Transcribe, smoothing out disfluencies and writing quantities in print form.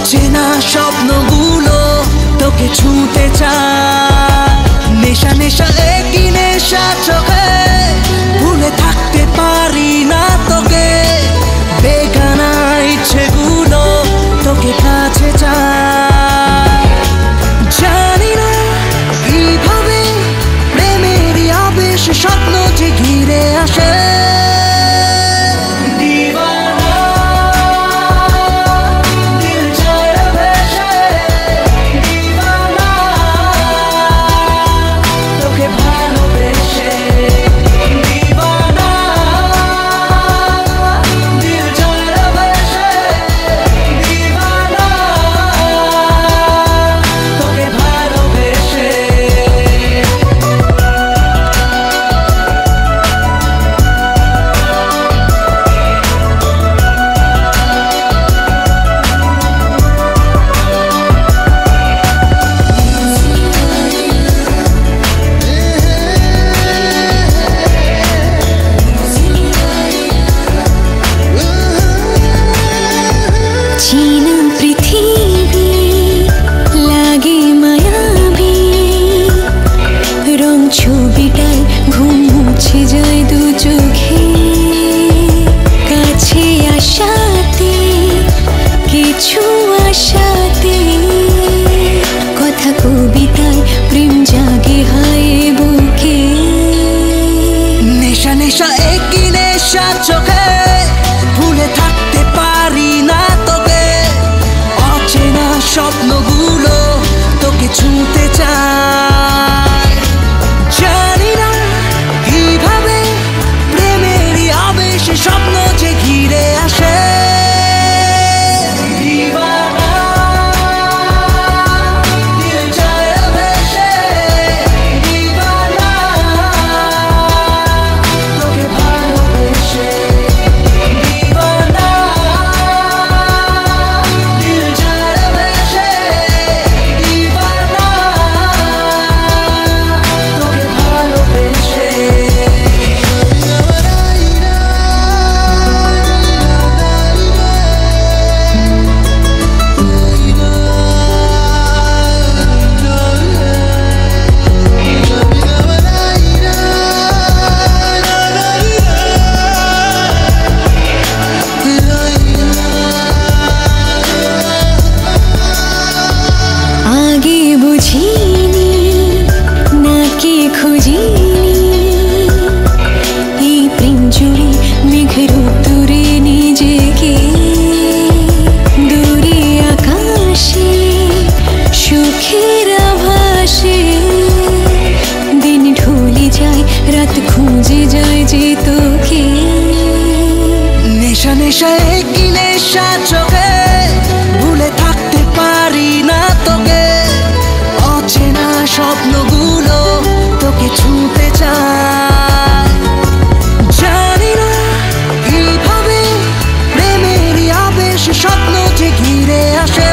অচেনা স্বপ্নগুলো তোকে ছুঁতে চায়। নেশা নেশা একই নেশা চোখে, ভুলে থাকতে পারি না তোকে। বেগানা ইচ্ছেগুলো তোকে কাছে চায়। জানি না কিভাবে প্রেমেরই আবেশ স্বপ্ন যে ঘিরে আসে। ছবিটায় ঘুম মুছে যায় দু চোখে, কাছে আসাতে কিছু আশাতে, কথা কবিতায় প্রেম জাগে হায় বুকে। নেশা নেশা একই নেশা চোখে, ভুলে থাকতে পারি না তোকে। অচেনা স্বপ্নগুলো তোকে ছুঁতে চায়। জানি না কিভাবে প্রেমেরই আবেশ স্বপ্ন যে ঘিরে আসে। বুঝিনি নাকি খুঁজিনি এই প্রেম জুড়ে মেঘের উত্তরে নিজেকে। দূরে আকাশে সুখের আভাসে দিন ঢলে যায়, রাত খুঁজে যায় যে তোকে। নেশা নেশা একই নেশা চোখে, ভুলে থাকতে পারি না তোকে। অচেনা স্বপ্নগুলো তোকে ছুঁতে চায়। জানি না কিভাবে প্রেমেরই আবেশ স্বপ্ন যে ঘিরে আসে।